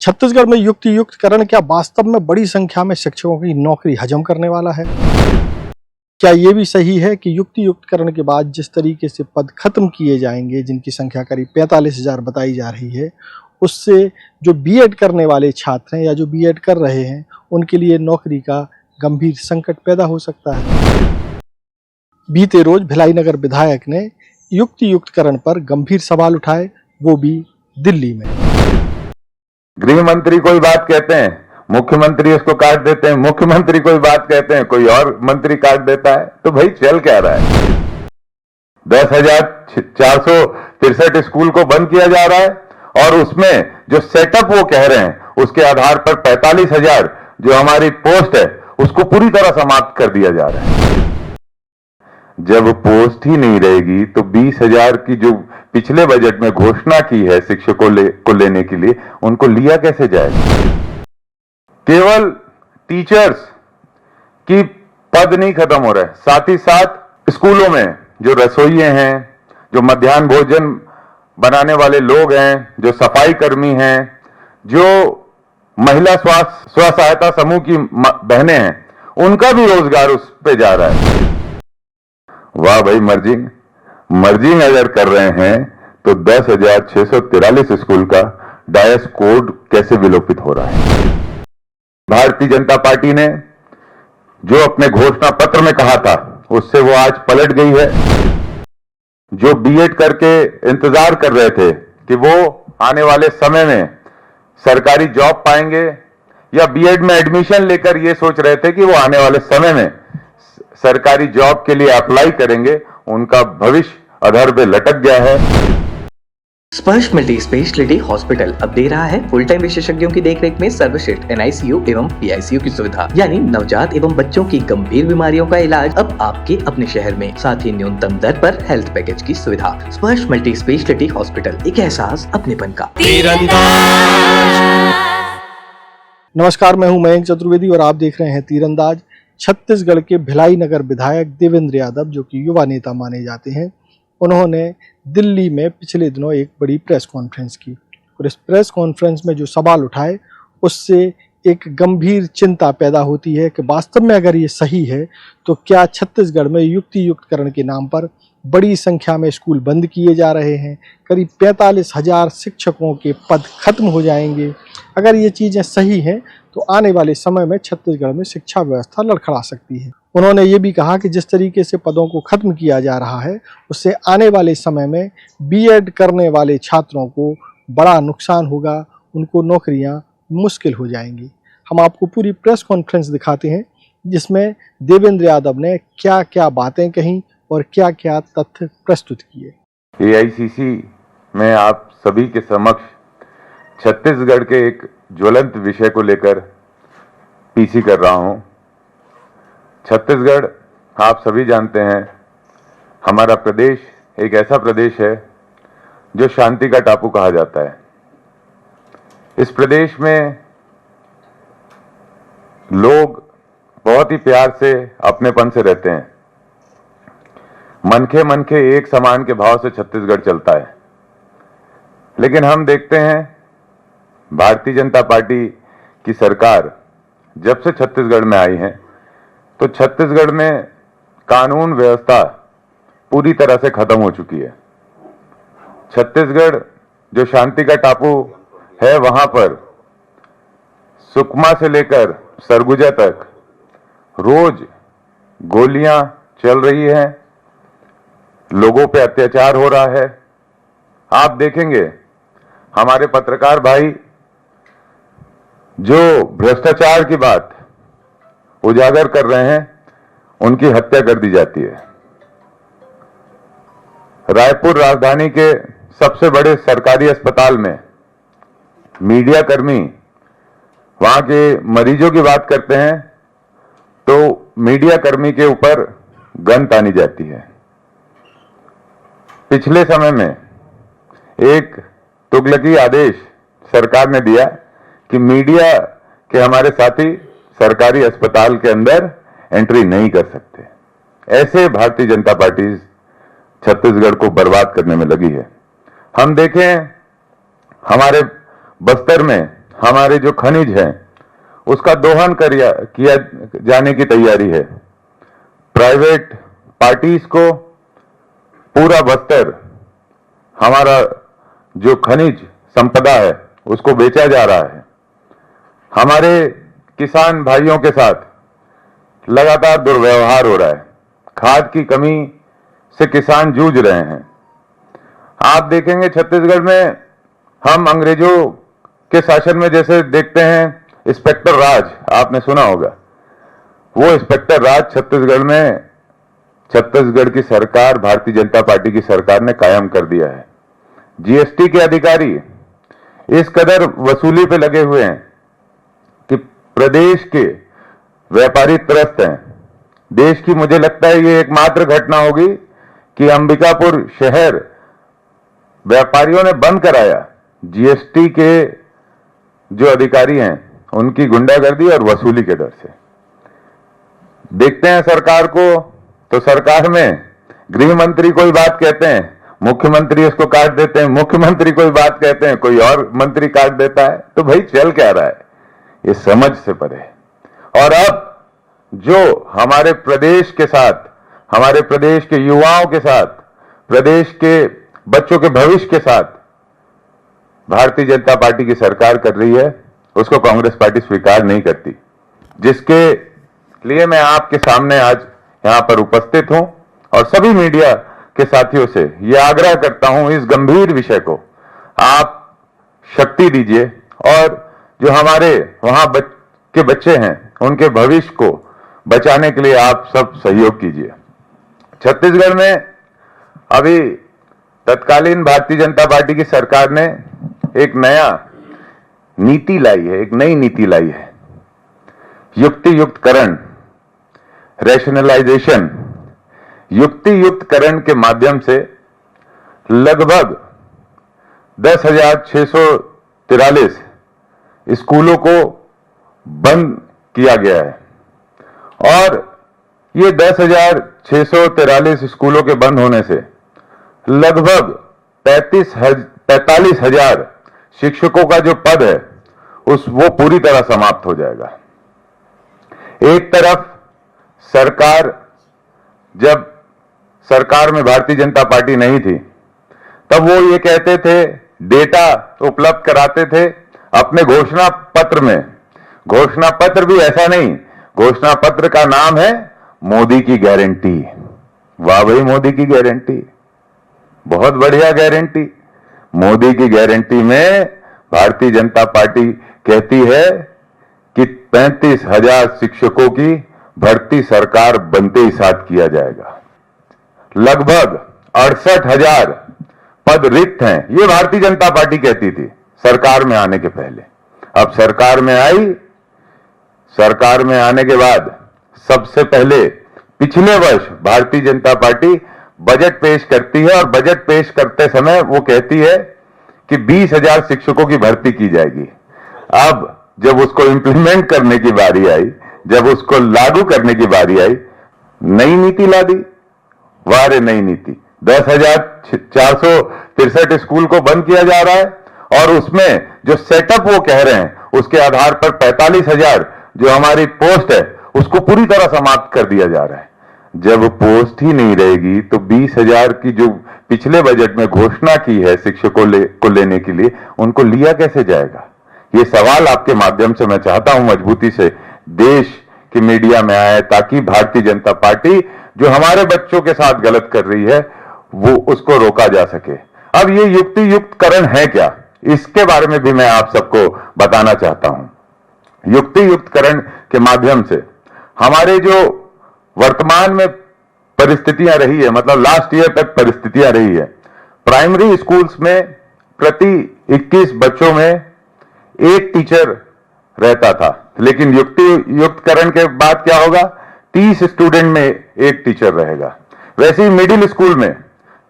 छत्तीसगढ़ में युक्तियुक्तकरण क्या वास्तव में बड़ी संख्या में शिक्षकों की नौकरी हजम करने वाला है? क्या ये भी सही है कि युक्तियुक्तकरण के बाद जिस तरीके से पद खत्म किए जाएंगे, जिनकी संख्या करीब 45,000 बताई जा रही है, उससे जो बीएड करने वाले छात्र हैं या जो बीएड कर रहे हैं उनके लिए नौकरी का गंभीर संकट पैदा हो सकता है। बीते रोज भिलाई नगर विधायक ने युक्तियुक्तकरण पर गंभीर सवाल उठाए, वो भी दिल्ली में। गृह मंत्री कोई बात कहते हैं, मुख्यमंत्री उसको काट देते हैं, मुख्यमंत्री कोई बात कहते हैं, कोई और मंत्री काट देता है। तो भाई चल क्या रहा है? 10,463 स्कूल को बंद किया जा रहा है और उसमें जो सेटअप वो कह रहे हैं उसके आधार पर 45,000 जो हमारी पोस्ट है उसको पूरी तरह समाप्त कर दिया जा रहा है। जब पोस्ट ही नहीं रहेगी तो 20,000 की जो पिछले बजट में घोषणा की है शिक्षकों को लेने के लिए, उनको लिया कैसे जाएगा? केवल टीचर्स की पद नहीं खत्म हो रहे, साथ ही साथ स्कूलों में जो रसोइये हैं, जो मध्याह्न भोजन बनाने वाले लोग हैं, जो सफाई कर्मी हैं, जो महिला स्व सहायता समूह की बहनें हैं, उनका भी रोजगार उस पे जा रहा है। वाह भाई, मर्जिंग अगर कर रहे हैं तो 10,643 स्कूल का डायस कोड कैसे विलोपित हो रहा है? भारतीय जनता पार्टी ने जो अपने घोषणा पत्र में कहा था उससे वो आज पलट गई है। जो बीएड करके इंतजार कर रहे थे कि वो आने वाले समय में सरकारी जॉब पाएंगे, या बीएड में एडमिशन लेकर ये सोच रहे थे कि वो आने वाले समय में सरकारी जॉब के लिए अप्लाई करेंगे, उनका भविष्य अधर पे लटक गया है। स्पर्श मल्टी स्पेशलिटी हॉस्पिटल अब दे रहा है फुल टाइम विशेषज्ञों की देखरेख में सर्वश्रेष्ठ एनआईसीयू एवं पीआईसीयू की सुविधा, यानी नवजात एवं बच्चों की गंभीर बीमारियों का इलाज अब आपके अपने शहर में, साथ ही न्यूनतम दर पर हेल्थ पैकेज की सुविधा। स्पर्श मल्टी स्पेशलिटी हॉस्पिटल, एक एहसास अपनेपन का। नमस्कार, मैं हूं मयंक चतुर्वेदी और आप देख रहे हैं तीरंदाज। छत्तीसगढ़ के भिलाई नगर विधायक देवेंद्र यादव, जो कि युवा नेता माने जाते हैं, उन्होंने दिल्ली में पिछले दिनों एक बड़ी प्रेस कॉन्फ्रेंस की और इस प्रेस कॉन्फ्रेंस में जो सवाल उठाए उससे एक गंभीर चिंता पैदा होती है कि वास्तव में अगर ये सही है तो क्या छत्तीसगढ़ में युक्तियुक्तकरण के नाम पर बड़ी संख्या में स्कूल बंद किए जा रहे हैं, करीब 45,000 शिक्षकों के पद खत्म हो जाएंगे। अगर ये चीज़ें सही हैं तो आने वाले समय में छत्तीसगढ़ में शिक्षा व्यवस्था लड़खड़ा सकती है। उन्होंने ये भी कहा कि जिस तरीके से पदों को खत्म किया जा रहा है उससे आने वाले समय में बीएड करने वाले छात्रों को बड़ा नुकसान होगा, उनको नौकरियां मुश्किल हो जाएंगी। हम आपको पूरी प्रेस कॉन्फ्रेंस दिखाते हैं जिसमें देवेंद्र यादव ने क्या क्या बातें कहीं और क्या क्या तथ्य प्रस्तुत किए। एआईसीसी में आप सभी के समक्ष छत्तीसगढ़ के एक ज्वलंत विषय को लेकर पीसी कर रहा हूं। छत्तीसगढ़, आप सभी जानते हैं, हमारा प्रदेश एक ऐसा प्रदेश है जो शांति का टापू कहा जाता है। इस प्रदेश में लोग बहुत ही प्यार से, अपनेपन से रहते हैं। मनखे एक समान के भाव से छत्तीसगढ़ चलता है। लेकिन हम देखते हैं भारतीय जनता पार्टी की सरकार जब से छत्तीसगढ़ में आई है तो छत्तीसगढ़ में कानून व्यवस्था पूरी तरह से खत्म हो चुकी है। छत्तीसगढ़ जो शांति का टापू है, वहां पर सुकमा से लेकर सरगुजा तक रोज गोलियां चल रही हैं, लोगों पे अत्याचार हो रहा है। आप देखेंगे हमारे पत्रकार भाई जो भ्रष्टाचार की बात उजागर कर रहे हैं, उनकी हत्या कर दी जाती है। रायपुर राजधानी के सबसे बड़े सरकारी अस्पताल में मीडिया कर्मी वहां के मरीजों की बात करते हैं तो मीडिया कर्मी के ऊपर गन तानी जाती है। पिछले समय में एक तुगलकी आदेश सरकार ने दिया कि मीडिया के हमारे साथी सरकारी अस्पताल के अंदर एंट्री नहीं कर सकते। ऐसे भारतीय जनता पार्टी छत्तीसगढ़ को बर्बाद करने में लगी है। हम देखें हमारे बस्तर में हमारे जो खनिज हैं उसका दोहन किया जाने की तैयारी है। प्राइवेट पार्टीज को पूरा बस्तर हमारा जो खनिज संपदा है उसको बेचा जा रहा है। हमारे किसान भाइयों के साथ लगातार दुर्व्यवहार हो रहा है। खाद की कमी से किसान जूझ रहे हैं। आप देखेंगे छत्तीसगढ़ में हम अंग्रेजों के शासन में जैसे देखते हैं इंस्पेक्टर राज, आपने सुना होगा, वो इंस्पेक्टर राज छत्तीसगढ़ की सरकार, भारतीय जनता पार्टी की सरकार ने कायम कर दिया है। जीएसटी के अधिकारी इस कदर वसूली पे लगे हुए हैं कि प्रदेश के व्यापारी त्रस्त हैं। देश की मुझे लगता है ये एकमात्र घटना होगी कि अंबिकापुर शहर व्यापारियों ने बंद कराया जीएसटी के जो अधिकारी हैं उनकी गुंडागर्दी और वसूली के डर से। देखते हैं सरकार को, तो सरकार में गृह मंत्री कोई बात कहते हैं, मुख्यमंत्री उसको काट देते हैं, मुख्यमंत्री कोई बात कहते हैं, कोई और मंत्री काट देता है। तो भाई चल क्या रहा है, ये समझ से परे है। और अब जो हमारे प्रदेश के साथ, हमारे प्रदेश के युवाओं के साथ, प्रदेश के बच्चों के भविष्य के साथ भारतीय जनता पार्टी की सरकार कर रही है, उसको कांग्रेस पार्टी स्वीकार नहीं करती। जिसके लिए मैं आपके सामने आज यहां पर उपस्थित हूं और सभी मीडिया के साथियों से यह आग्रह करता हूं, इस गंभीर विषय को आप शक्ति दीजिए और जो हमारे वहां के बच्चे हैं उनके भविष्य को बचाने के लिए आप सब सहयोग कीजिए। छत्तीसगढ़ में अभी तत्कालीन भारतीय जनता पार्टी की सरकार ने एक नया नीति लाई है, एक नई नीति लाई है, युक्ति युक्तकरण, रैशनलाइजेशन। युक्ति युक्तकरण के माध्यम से लगभग 10,643 स्कूलों को बंद किया गया है और ये 10,643 स्कूलों के बंद होने से लगभग 45,000 शिक्षकों का जो पद है वो पूरी तरह समाप्त हो जाएगा। एक तरफ सरकार, जब सरकार में भारतीय जनता पार्टी नहीं थी तब वो ये कहते थे, डेटा उपलब्ध कराते थे अपने घोषणा पत्र में। घोषणा पत्र भी ऐसा नहीं, घोषणा पत्र का नाम है मोदी की गारंटी। वाह भाई, मोदी की गारंटी, बहुत बढ़िया गारंटी। मोदी की गारंटी में भारतीय जनता पार्टी कहती है कि 35,000 शिक्षकों की भर्ती सरकार बनते ही साथ किया जाएगा। लगभग 68,000 पद रिक्त हैं, ये भारतीय जनता पार्टी कहती थी सरकार में आने के पहले। अब सरकार में आई, सरकार में आने के बाद सबसे पहले पिछले वर्ष भारतीय जनता पार्टी बजट पेश करती है और बजट पेश करते समय वो कहती है कि 20,000 शिक्षकों की भर्ती की जाएगी। अब जब उसको इंप्लीमेंट करने की बारी आई, जब उसको लागू करने की बारी आई, नई नीति ला दी। वाह रे नई नीति, 10,463 स्कूल को बंद किया जा रहा है और उसमें जो सेटअप वो कह रहे हैं उसके आधार पर 45,000 जो हमारी पोस्ट है उसको पूरी तरह समाप्त कर दिया जा रहा है। जब पोस्ट ही नहीं रहेगी तो 20,000 की जो पिछले बजट में घोषणा की है शिक्षकों को लेने के लिए, उनको लिया कैसे जाएगा? ये सवाल आपके माध्यम से मैं चाहता हूं मजबूती से देश की मीडिया में आए ताकि भारतीय जनता पार्टी जो हमारे बच्चों के साथ गलत कर रही है वो उसको रोका जा सके। अब ये युक्ति युक्तकरण है क्या, इसके बारे में भी मैं आप सबको बताना चाहता हूं। युक्ति युक्तकरण के माध्यम से हमारे जो वर्तमान में परिस्थितियां रही है, मतलब लास्ट ईयर तक परिस्थितियां रही है, प्राइमरी स्कूल्स में प्रति 21 बच्चों में एक टीचर रहता था, लेकिन युक्ति युक्तकरण के बाद क्या होगा, 30 स्टूडेंट में एक टीचर रहेगा। वैसे ही मिडिल स्कूल में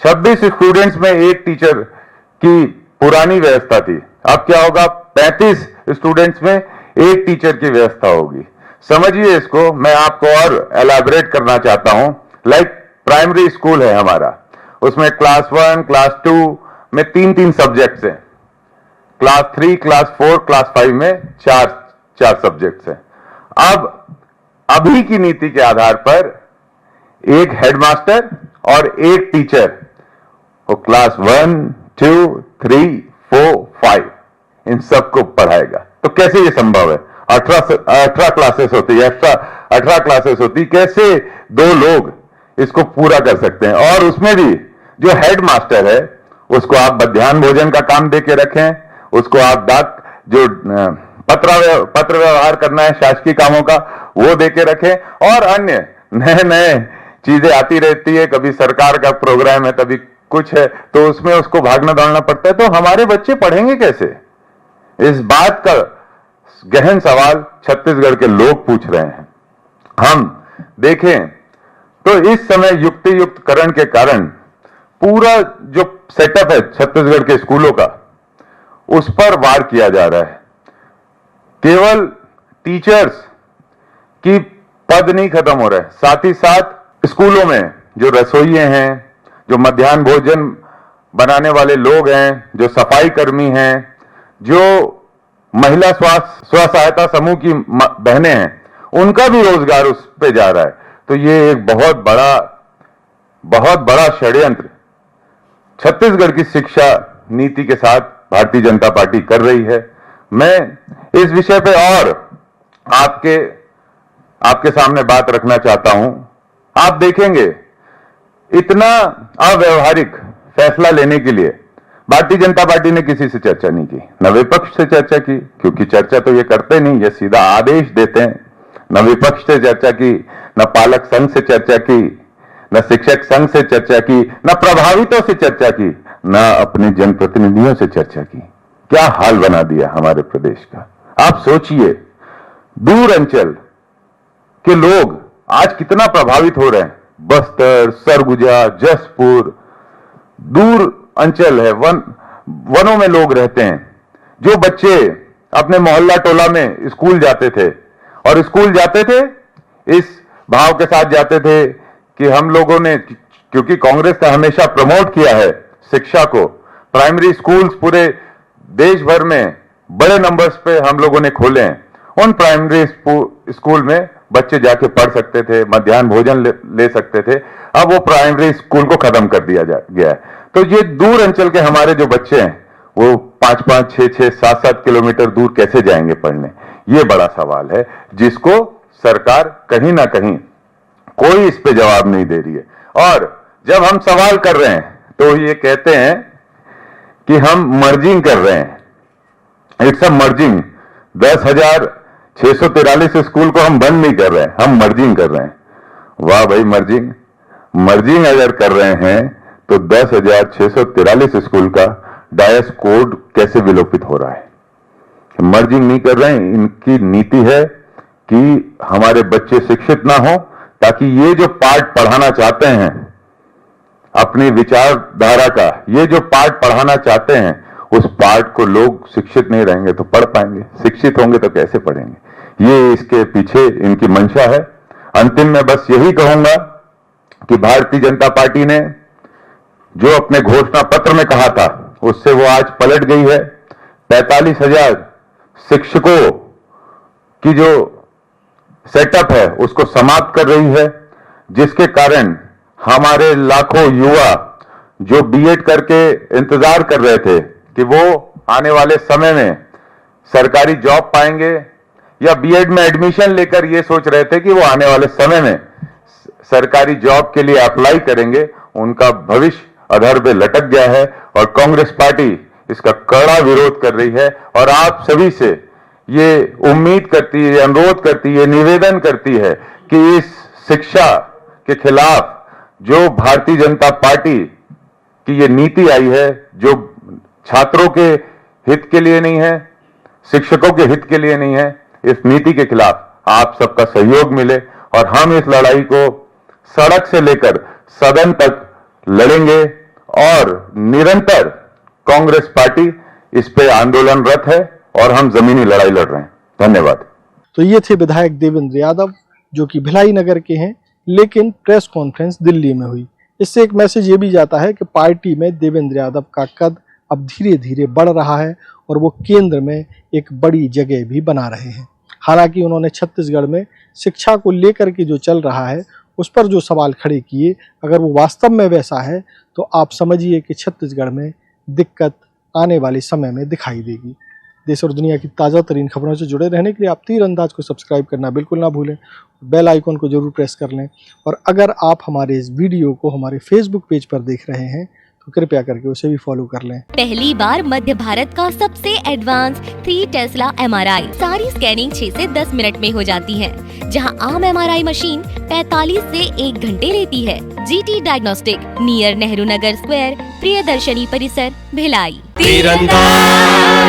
26 स्टूडेंट्स में एक टीचर की पुरानी व्यवस्था थी, अब क्या होगा, 35 स्टूडेंट्स में एक टीचर की व्यवस्था होगी। समझिए इसको, मैं आपको और एलैबोरेट करना चाहता हूं। लाइक प्राइमरी स्कूल है हमारा, उसमें क्लास 1 क्लास 2 में 3-3 सब्जेक्ट्स हैं। क्लास 3, क्लास 4, क्लास 5 में चार सब्जेक्ट्स हैं। अब अभी की नीति के आधार पर एक हेडमास्टर और एक टीचर वो क्लास 1, 2, 3, 4, 5 इन सबको पढ़ाएगा। तो कैसे ये संभव है? 18 क्लासेस होती है, 18 क्लासेस होती, कैसे दो लोग इसको पूरा कर सकते हैं? और उसमें भी जो हेडमास्टर है उसको आप मध्याह्न भोजन का काम दे के रखें, उसको आप जो पत्र व्यवहार करना है शासकीय कामों का वो दे के रखें, और अन्य नए चीजें आती रहती है, कभी सरकार का प्रोग्राम है, कभी कुछ है, तो उसमें उसको भागना दौड़ना पड़ता है। तो हमारे बच्चे पढ़ेंगे कैसे? इस बात का गहन सवाल छत्तीसगढ़ के लोग पूछ रहे हैं। हम देखें तो इस समय युक्ति युक्तकरण के कारण पूरा जो सेटअप है छत्तीसगढ़ के स्कूलों का, उस पर वार किया जा रहा है। केवल टीचर्स की पद नहीं खत्म हो रहे, साथ ही साथ स्कूलों में जो रसोइये हैं, जो मध्याह्न भोजन बनाने वाले लोग हैं, जो सफाई कर्मी हैं, जो महिला स्व सहायता समूह की बहनें हैं, उनका भी रोजगार उस पे जा रहा है। तो ये एक बहुत बड़ा षड्यंत्र छत्तीसगढ़ की शिक्षा नीति के साथ भारतीय जनता पार्टी कर रही है। मैं इस विषय पे और आपके सामने बात रखना चाहता हूं। आप देखेंगे इतना अव्यवहारिक फैसला लेने के लिए भारतीय जनता पार्टी ने किसी से चर्चा नहीं की, न विपक्ष से चर्चा की, क्योंकि चर्चा तो ये करते नहीं, ये सीधा आदेश देते हैं। न विपक्ष से चर्चा की, न पालक संघ से चर्चा की, न शिक्षक संघ से चर्चा की, न प्रभावितों से चर्चा की, न अपने जनप्रतिनिधियों से चर्चा की। क्या हाल बना दिया हमारे प्रदेश का। आप सोचिए, दूर अंचल के लोग आज कितना प्रभावित हो रहे हैं। बस्तर, सरगुजा, जसपुर, दूर अंचल है, वनों में लोग रहते हैं। जो बच्चे अपने मोहल्ला टोला में स्कूल जाते थे, और स्कूल जाते थे इस भाव के साथ जाते थे कि हम लोगों ने, क्योंकि कांग्रेस ने हमेशा प्रमोट किया है शिक्षा को, प्राइमरी स्कूल्स पूरे देश भर में बड़े नंबर्स पे हम लोगों ने खोले हैं। उन प्राइमरी स्कूल में बच्चे जाके पढ़ सकते थे, मध्याह्न भोजन ले सकते थे। अब वो प्राइमरी स्कूल को खत्म कर दिया गया है। तो ये दूर अंचल के हमारे जो बच्चे हैं वो 5-5, 6-6, 7-7 किलोमीटर दूर कैसे जाएंगे पढ़ने? ये बड़ा सवाल है जिसको सरकार कहीं ना कहीं कोई इस पे जवाब नहीं दे रही है। और जब हम सवाल कर रहे हैं तो ये कहते हैं कि हम मर्जिंग कर रहे हैं। It's a merging. 10,643 स्कूल को हम बंद नहीं कर रहे हैं, हम मर्जिंग कर रहे हैं। वाह भाई, मर्जिंग अगर कर रहे हैं तो 10,643 स्कूल का डायस कोड कैसे विलोपित हो रहा है? मर्जिंग नहीं कर रहे हैं। इनकी नीति है कि हमारे बच्चे शिक्षित ना हो, ताकि ये जो पाठ पढ़ाना चाहते हैं अपनी विचारधारा का, ये जो पाठ पढ़ाना चाहते हैं, उस पाठ को लोग शिक्षित नहीं रहेंगे तो पढ़ पाएंगे, शिक्षित होंगे तो कैसे पढ़ेंगे? ये इसके पीछे इनकी मंशा है। अंतिम में बस यही कहूंगा कि भारतीय जनता पार्टी ने जो अपने घोषणा पत्र में कहा था उससे वो आज पलट गई है। 45,000 शिक्षकों की जो सेटअप है उसको समाप्त कर रही है, जिसके कारण हमारे लाखों युवा जो बीएड करके इंतजार कर रहे थे कि वो आने वाले समय में सरकारी जॉब पाएंगे, या बीएड में एडमिशन लेकर ये सोच रहे थे कि वो आने वाले समय में सरकारी जॉब के लिए अप्लाई करेंगे, उनका भविष्य अधर पे लटक गया है। और कांग्रेस पार्टी इसका कड़ा विरोध कर रही है। और आप सभी से ये उम्मीद करती है, अनुरोध करती है, निवेदन करती है कि इस शिक्षा के खिलाफ जो भारतीय जनता पार्टी की ये नीति आई है, जो छात्रों के हित के लिए नहीं है, शिक्षकों के हित के लिए नहीं है, इस नीति के खिलाफ आप सबका सहयोग मिले और हम इस लड़ाई को सड़क से लेकर सदन तक लड़ेंगे। और निरंतर कांग्रेस पार्टी इस पे आंदोलनरत है और हम जमीनी लड़ाई लड़ रहे हैं। धन्यवाद। तो ये थे विधायक देवेंद्र यादव, जो कि भिलाई नगर के हैं, लेकिन प्रेस कॉन्फ्रेंस दिल्ली में हुई। इससे एक मैसेज ये भी जाता है कि पार्टी में देवेंद्र यादव का कद अब धीरे धीरे बढ़ रहा है और वो केंद्र में एक बड़ी जगह भी बना रहे हैं। हालांकि उन्होंने छत्तीसगढ़ में शिक्षा को लेकर के जो चल रहा है उस पर जो सवाल खड़े किए, अगर वो वास्तव में वैसा है तो आप समझिए कि छत्तीसगढ़ में दिक्कत आने वाले समय में दिखाई देगी। देश और दुनिया की ताज़ा तरीन खबरों से जुड़े रहने के लिए आप तीरंदाज को सब्सक्राइब करना बिल्कुल ना भूलें, बेल आइकन को जरूर प्रेस कर लें। और अगर आप हमारे इस वीडियो को हमारे फेसबुक पेज पर देख रहे हैं तो कृपया करके उसे भी फॉलो कर लें। पहली बार मध्य भारत का सबसे एडवांस 3 टेस्ला MRI, सारी स्कैनिंग 6 से 10 मिनट में हो जाती है, जहां आम MRI मशीन 45 से 1 घंटे लेती है। GT diagnostic, near Nehru Nagar square, Priyadarshini परिसर, भिलाई। तीरंदाज।